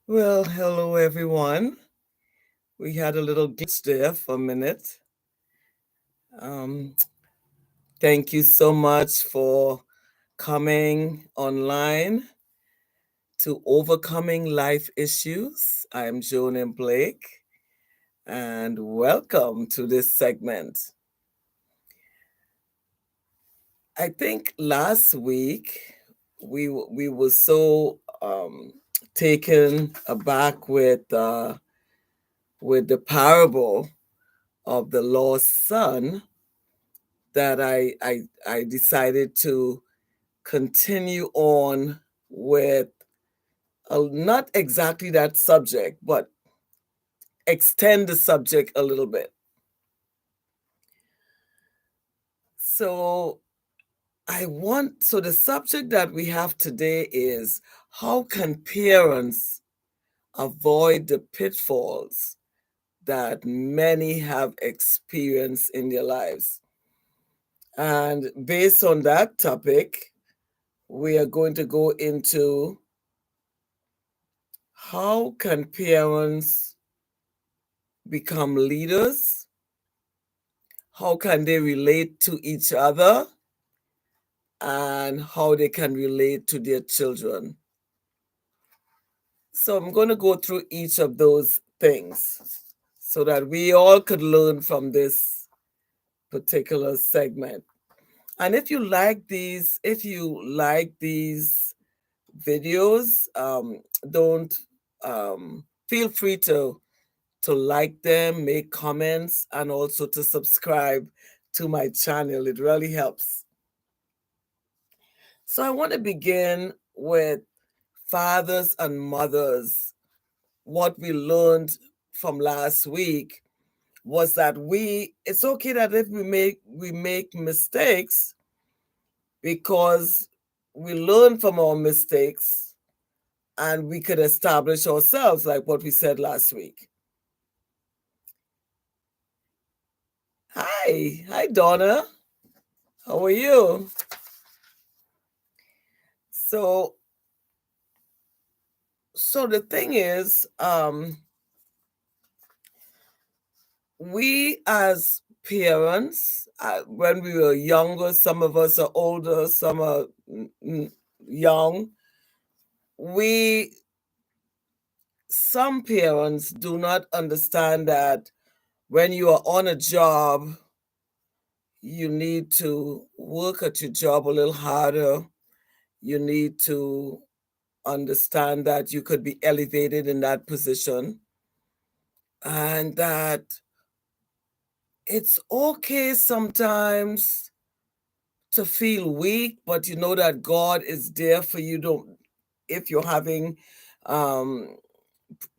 Well, hello everyone. We had a little glitch there for a minute. Um, Thank you so much for coming online to Overcoming Life Issues. I'm Joan and Blake, and welcome to this segment. I think last week we were so taken aback with the parable of the lost son that I decided to continue on with not exactly that subject, but extend the subject a little bit. So so the subject that we have today is how can parents avoid the pitfalls that many have experienced in their lives? And based on that topic, we are going to go into how can parents become leaders? How can they relate to each other? And how they can relate to their children. So I'm going to go through each of those things so that we all could learn from this particular segment. And if you like these videos, don't feel free to like them, make comments, and also to subscribe to my channel. It really helps. So I want to begin with fathers and mothers. What we learned from last week was that it's okay that if we make mistakes, because we learn from our mistakes and we could establish ourselves, like what we said last week. Hi Donna, how are you? So the thing is, we as parents, when we were younger, some of us are older, some are young. We Some parents do not understand that when you are on a job, you need to work at your job a little harder. You need to understand that you could be elevated in that position, and that it's okay sometimes to feel weak, but you know that God is there for you. Don't If you're having um,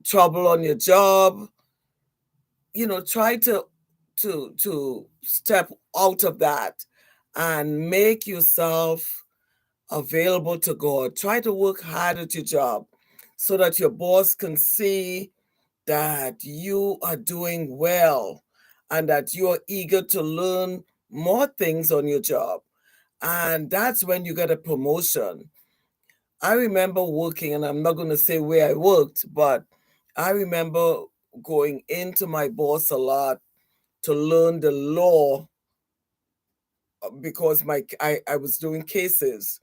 trouble on your job, try to step out of that and make yourself available to God. Try to work hard at your job so that your boss can see that you are doing well and that you are eager to learn more things on your job. And that's when you get a promotion. I remember working, and I'm not going to say where I worked, but I remember going into my boss a lot to learn the law, because I was doing cases,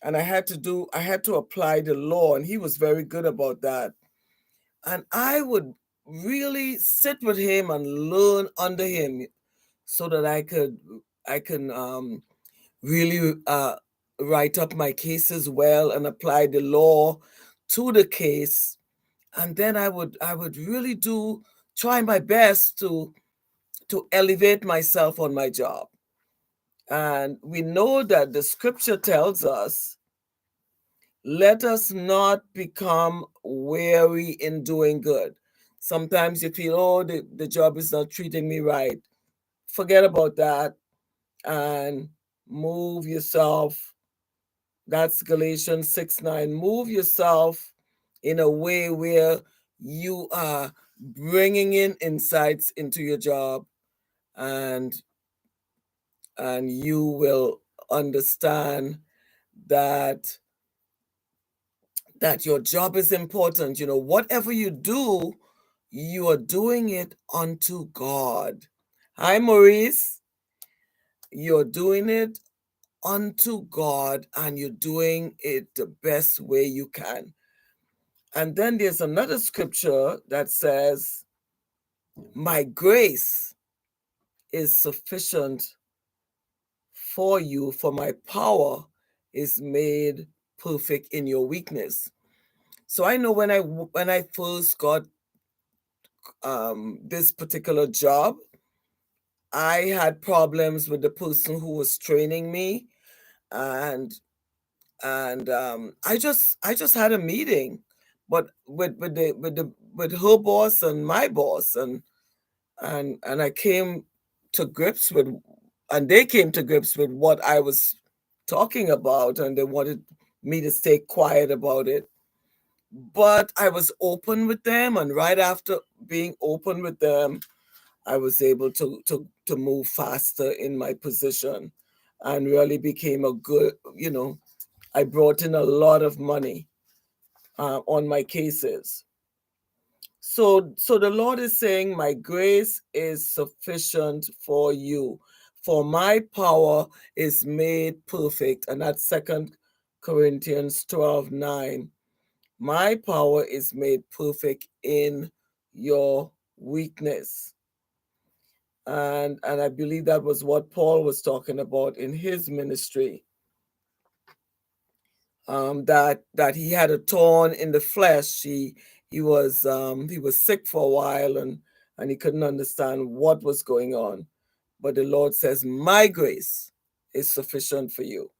and I had to apply the law, and he was very good about that. And I would really sit with him and learn under him so that I can really write up my cases well and apply the law to the case. And then I would really do try my best to elevate myself on my job. And we know that the scripture tells us, let us not become weary in doing good. Sometimes you feel, oh, the job is not treating me right. Forget about that and move yourself. That's Galatians 6:9. Move yourself in a way where you are bringing in insights into your job, and you will understand that that your job is important. Whatever you do, you are doing it unto God. Hi, Maurice. You're doing it unto God, and you're doing it the best way you can. And then there's another scripture that says, my grace is sufficient for you, for my power is made perfect in your weakness. So I know when I first got this particular job, I had problems with the person who was training me, and I just had a meeting, but with her boss and my boss, and I came to grips with, and they came to grips with what I was talking about, and they wanted me to stay quiet about it. But I was open with them, and right after being open with them, I was able to move faster in my position, and really became a good, I brought in a lot of money on my cases. So the Lord is saying, my grace is sufficient for you, for my power is made perfect. And that's Second Corinthians 12:9. My power is made perfect in your weakness. And I believe that was what Paul was talking about in his ministry. That he had a thorn in the flesh. He was sick for a while, and he couldn't understand what was going on. But the Lord says, my grace is sufficient for you.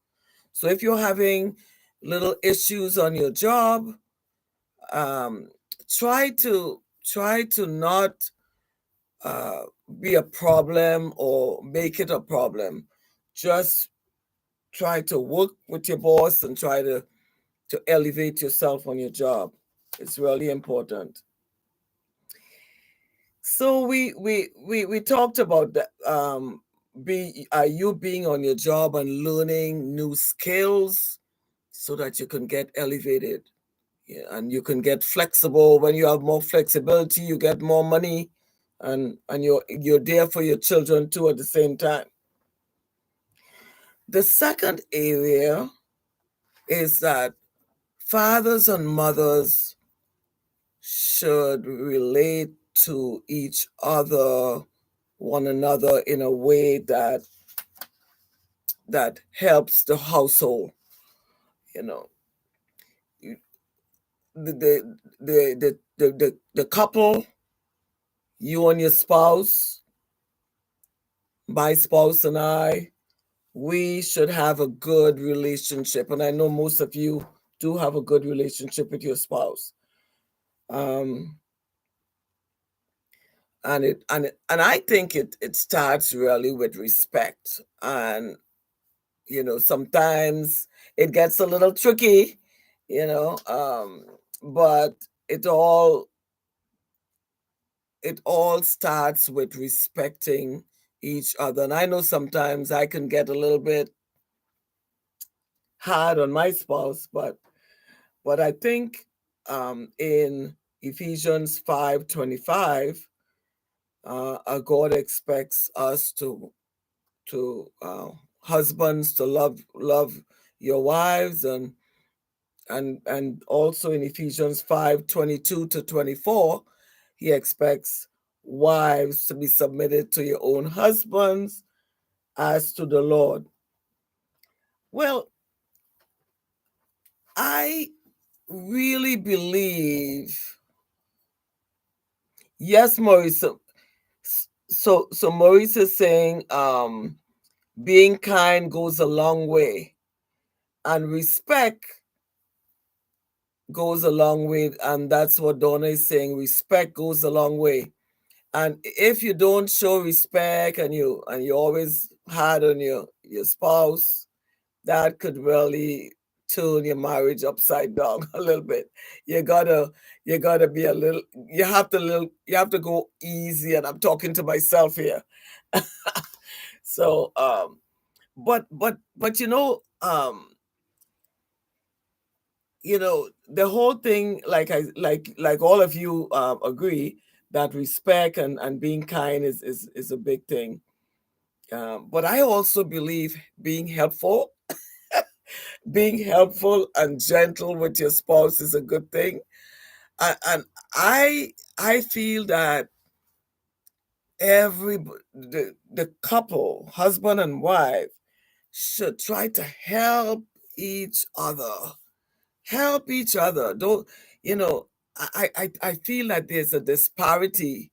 So if you're having little issues on your job, um, try to not uh, be a problem or make it a problem. Just try to work with your boss and try to elevate yourself on your job. It's really important. So we talked about that. You being on your job and learning new skills so that you can get elevated. Yeah, and you can get flexible. When you have more flexibility, you get more money, and you're there for your children too at the same time. The second area is that fathers and mothers should relate to each other, one another, in a way that helps the household. You know, You- the couple, you and your spouse, my spouse and I, we should have a good relationship, and I know most of you do have a good relationship with your spouse. Um, and I think it starts really with respect. And sometimes it gets a little tricky, you know but it all it all starts with respecting each other. And I know sometimes I can get a little bit hard on my spouse, but I think in Ephesians 5:25, God expects us to husbands to love your wives, and also in Ephesians 5:22-24, he expects wives to be submitted to your own husbands as to the Lord. Well, I really believe, yes, Maurice. So Maurice is saying, being kind goes a long way, and respect goes a long way, and that's what Donna is saying. Respect goes a long way. And if you don't show respect, and you always hard on your spouse, that could really turn your marriage upside down a little bit. You gotta be a little, you have to go easy, and I'm talking to myself here. So but the whole thing, like all of you agree that respect and being kind is a big thing. But I also believe being helpful and gentle with your spouse is a good thing. And I feel that the couple, husband and wife, should try to each other. Help each other. Don't you know? I feel like there's a disparity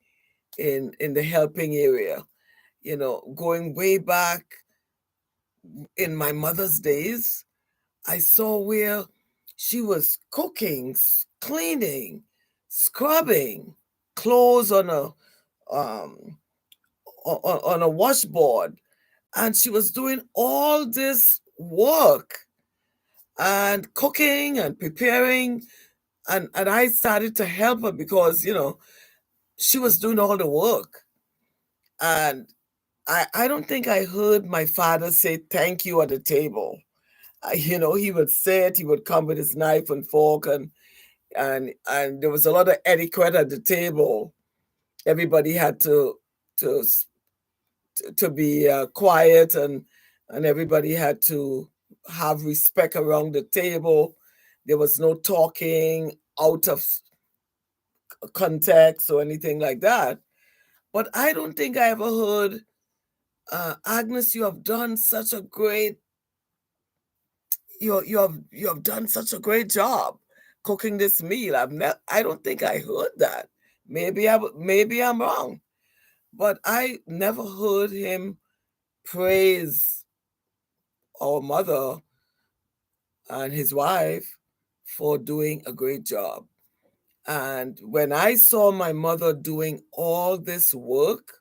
in the helping area. Going way back in my mother's days, I saw where she was cooking, cleaning, scrubbing clothes um on a washboard, and she was doing all this work and cooking and preparing, and I started to help her because she was doing all the work. And I don't think I heard my father say thank you at the table. He would sit, he would come with his knife and fork, and there was a lot of etiquette at the table. Everybody had to to be quiet, and everybody had to have respect around the table. There was no talking out of context or anything like that. But I don't think I ever heard, Agnes, you have done such a great job cooking this meal. I don't think I heard that. Maybe I'm wrong, but I never heard him praise our mother and his wife for doing a great job. And when I saw my mother doing all this work,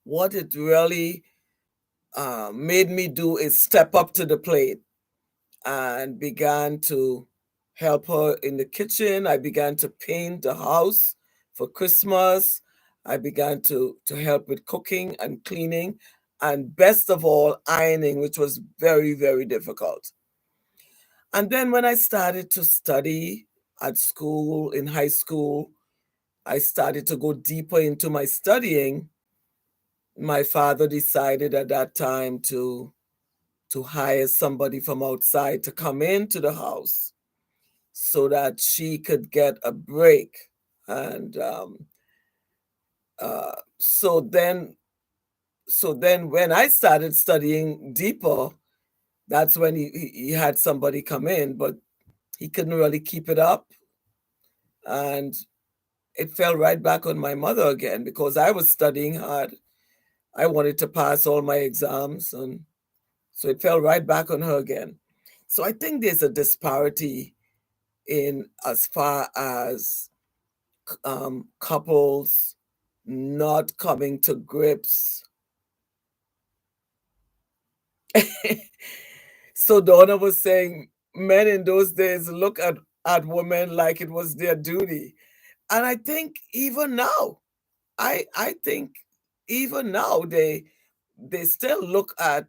what it really made me do is step up to the plate and began to help her in the kitchen. I began to paint the house for Christmas. I began to help with cooking and cleaning, and best of all, ironing, which was very, very difficult. And then when I started to study at school, in high school, I started to go deeper into my studying. My father decided at that time to hire somebody from outside to come into the house so that she could get a break. And uh, so then, when I started studying deeper, that's when he had somebody come in, but he couldn't really keep it up, and it fell right back on my mother again because I was studying hard. I wanted to pass all my exams, and so it fell right back on her again. So I think there's a disparity in as far as couples not coming to grips. So Donna was saying men in those days look at women like it was their duty. And I think even now, I think even now they still look at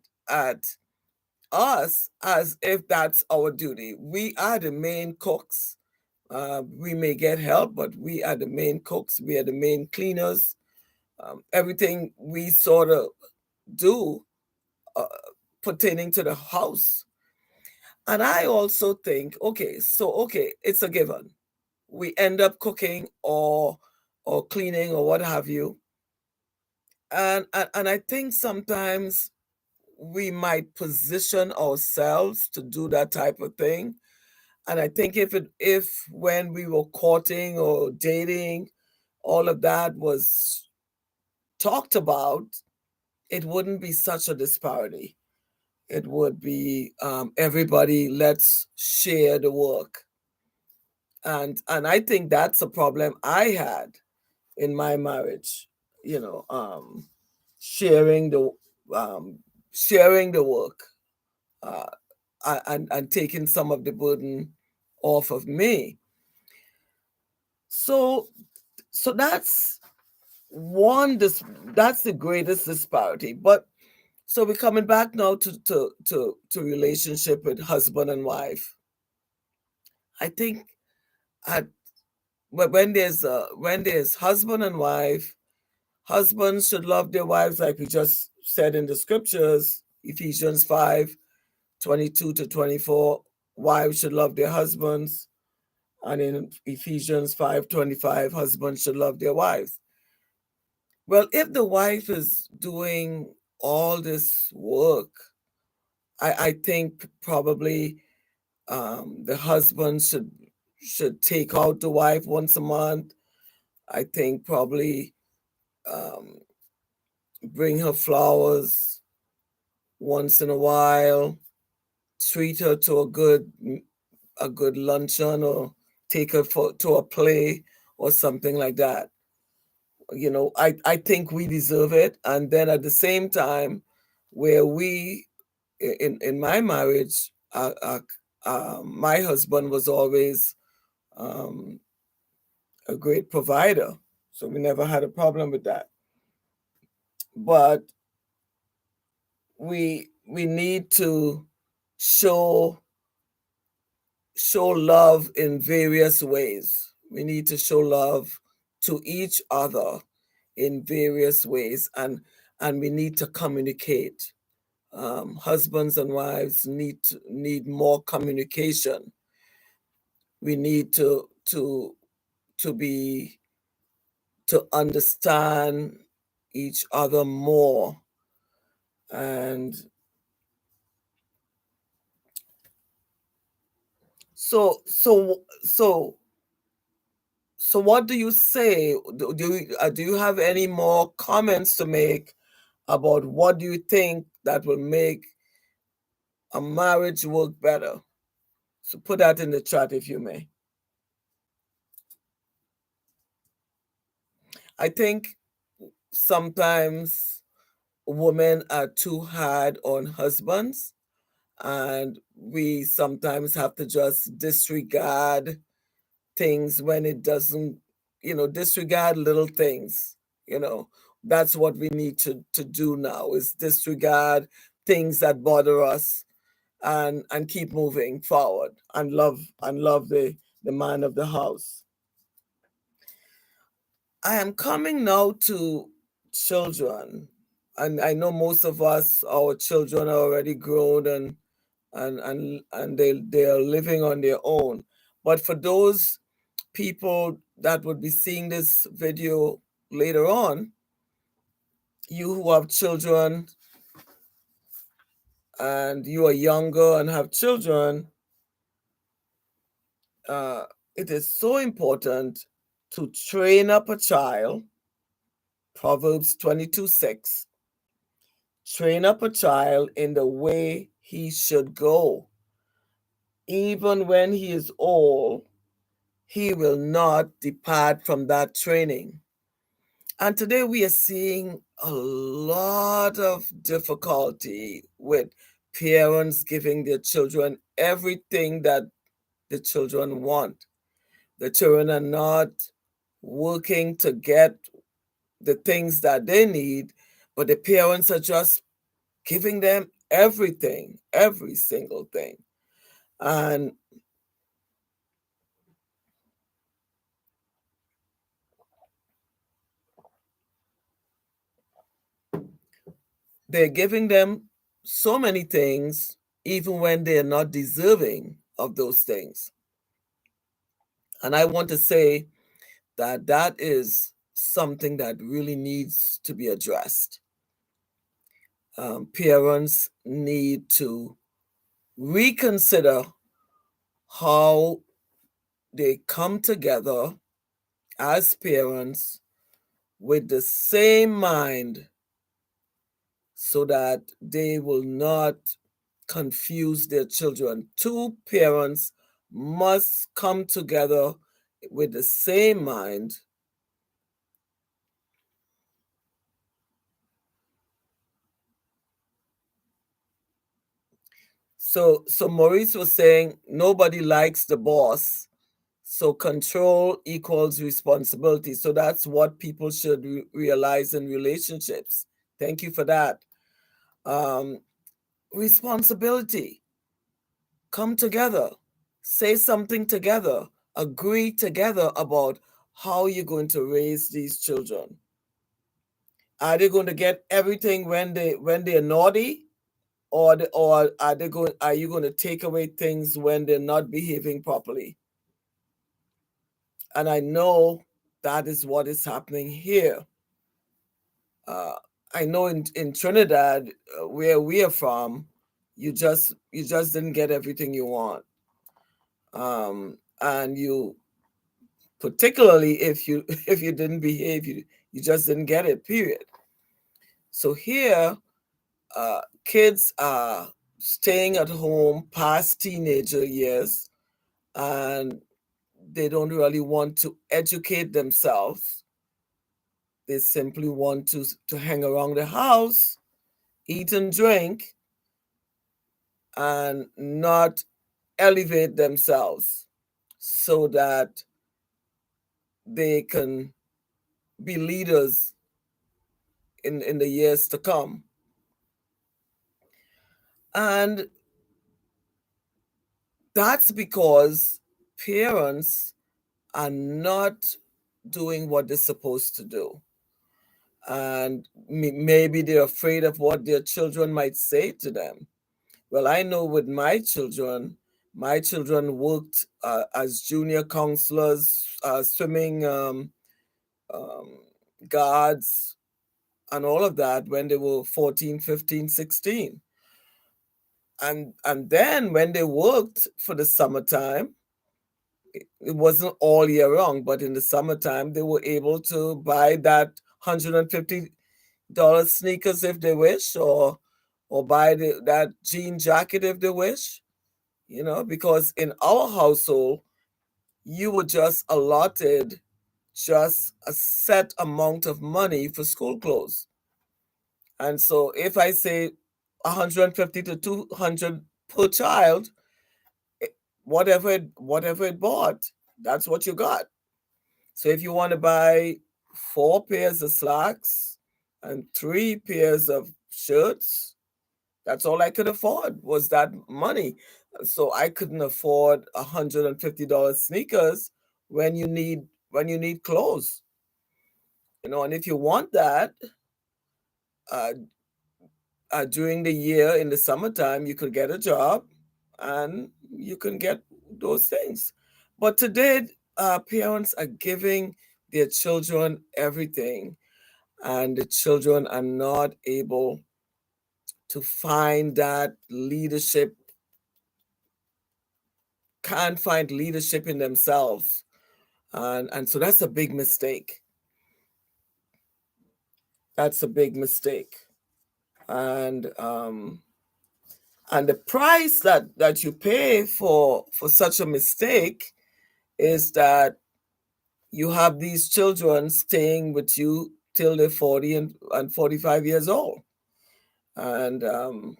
us as if that's our duty. We are the main cooks. We may get help, but we are the main cooks. We are the main cleaners. Everything we sort of do uh, pertaining to the house. And I also think, okay, it's a given. We end up cooking or cleaning or what have you. And I think sometimes we might position ourselves to do that type of thing. And I think if when we were courting or dating, all of that was talked about, it wouldn't be such a disparity. It would be, everybody, let's share the work. And I think that's a problem I had in my marriage. You know, sharing the um, sharing the work, uh, and taking some of the burden off of me. So so that's the greatest disparity. But so we're coming back now to relationship with husband and wife. I think at when there's husband and wife, husbands should love their wives like we just said in the scriptures, Ephesians 5:22 to 24. Wives should love their husbands, and in Ephesians 5:25, husbands should love their wives. Well, if the wife is doing all this work, I think probably the husband should take out the wife once a month. I think probably um, bring her flowers once in a while, treat her to a good luncheon, or take her to a play or something like that. I think we deserve it. And then at the same time, where in my marriage, my husband was always um, a great provider, so we never had a problem with that. But we need to show show love in various ways. We need to show love to each other in various ways, and we need to communicate. Husbands and wives need more communication. We need to to understand each other more. And so what do you say? Do you have any more comments to make about what do you think that will make a marriage work better? So put that in the chat if you may. I think sometimes women are too hard on husbands, and we sometimes have to just disregard things when it doesn't, disregard little things. You know, that's what we need to do now, is disregard things that bother us, and keep moving forward, and love the man of the house. I am coming now to children, and I know most of us, our children are already grown, and they are living on their own. But for those people that would be seeing this video later on, you who have children and you are younger and have children, uh, it is so important to train up a child. Proverbs 22:6. Train up a child in the way he should go. Even when he is old, he will not depart from that training. And today we are seeing a lot of difficulty with parents giving their children everything that the children want. The children are not working to get the things that they need, but the parents are just giving them everything, every single thing. And they're giving them so many things, even when they're not deserving of those things. And I want to say that that is something that really needs to be addressed. Parents need to reconsider how they come together as parents with the same mind, so that they will not confuse their children. Two parents must come together with the same mind. So Maurice was saying nobody likes the boss. So control equals responsibility. So that's what people should realize in relationships. Thank you for that. Um, Responsibility. Come together. Say something together. Agree together about how you're going to raise these children. Are they going to get everything when they're naughty, or are you going to take away things when they're not behaving properly? And I know that is what is happening here. Uh, I know in Trinidad, where we are from, you just didn't get everything you want, and you, particularly if you if you didn't behave, you just didn't get it. Period. So here, kids are staying at home past teenager years, and they don't really want to educate themselves. They simply want to hang around the house, eat and drink, and not elevate themselves so that they can be leaders in the years to come. And that's because parents are not doing what they're supposed to do. And maybe they're afraid of what their children might say to them. Well, I know with my children worked as junior counselors, swimming um, guards, and all of that when they were 14, 15, 16. And then when they worked for the summertime, it wasn't all year round, but in the summertime, they were able to buy that $150 sneakers if they wish, or buy that jean jacket if they wish, because in our household, you were just allotted just a set amount of money for school clothes. And so if I say 150 to 200 per child, eh, whatever it bought, that's what you got. So if you want to buy 4 pairs of slacks and 3 pairs of shirts, that's all I could afford was that money. So I couldn't afford $150 sneakers when you need clothes. And if you want that, uh, during the year in the summertime, you could get a job and you can get those things. But today, parents are giving their children everything, and the children are not able to find that leadership, can't find leadership in themselves. And so that's a big mistake. That's a big mistake. And the price that you pay for such a mistake is that you have these children staying with you till they're 40 and 45 years old. And um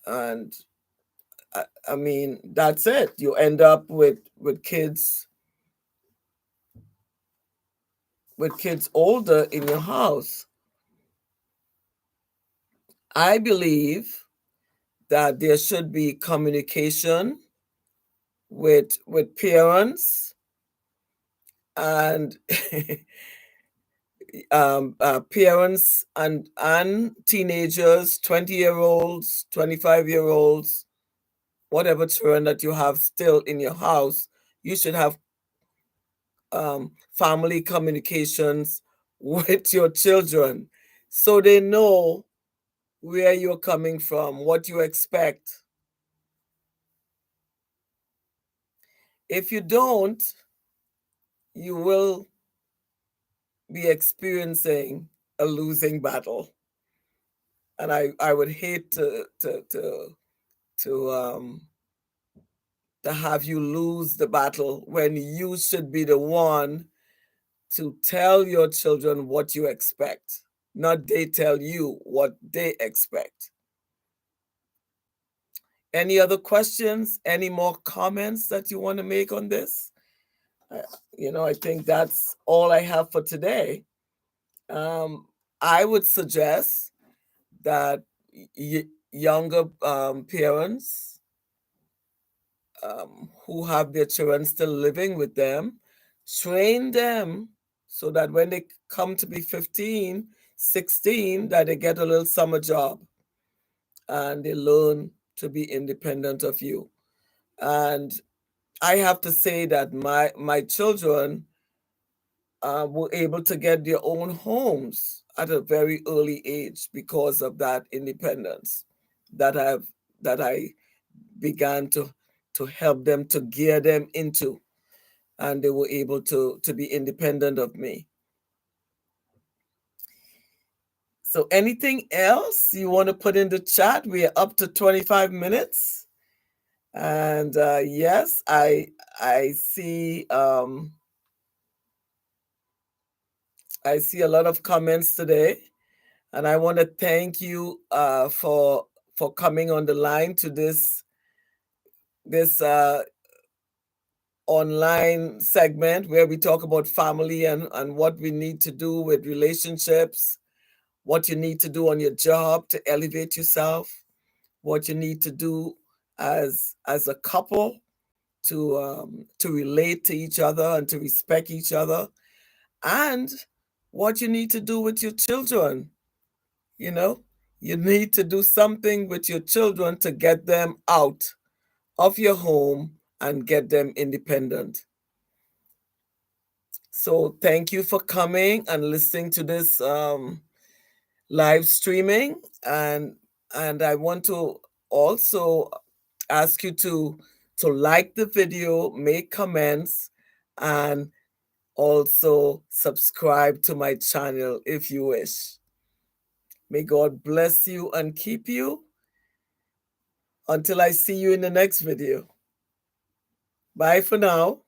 and I mean, that's it. You end up with kids older in your house. I believe that there should be communication with parents and parents and teenagers, 20-year-olds, 25-year-olds, whatever children that you have still in your house. You should have family communications with your children so they know where you're coming from, what you expect. If you don't, you will be experiencing a losing battle. And I would hate to have you lose the battle when you should be the one to tell your children what you expect, not they tell you what they expect. Any other questions? Any more comments that you want to make on this? Uh, I think that's all I have for today. Um, I would suggest that younger parents who have their children still living with them, train them so that when they come to be 15, 16, that they get a little summer job and they learn to be independent of you. And I have to say that my children were able to get their own homes at a very early age because of that independence that I began to help them, to gear them into, and they were able to be independent of me. So anything else you want to put in the chat? We are up to 25 minutes. And yes, I see a lot of comments today, and I want to thank you for coming on the line to this online segment where we talk about family and what we need to do with relationships, what you need to do on your job to elevate yourself, what you need to do as a couple to relate to each other and to respect each other, and what you need to do with your children. You know, you need to do something with your children to get them out of your home and get them independent. So thank you for coming and listening to this live streaming, and I want to also ask you to like the video, make comments, and also subscribe to my channel if you wish. May God bless you and keep you until I see you in the next video. Bye for now.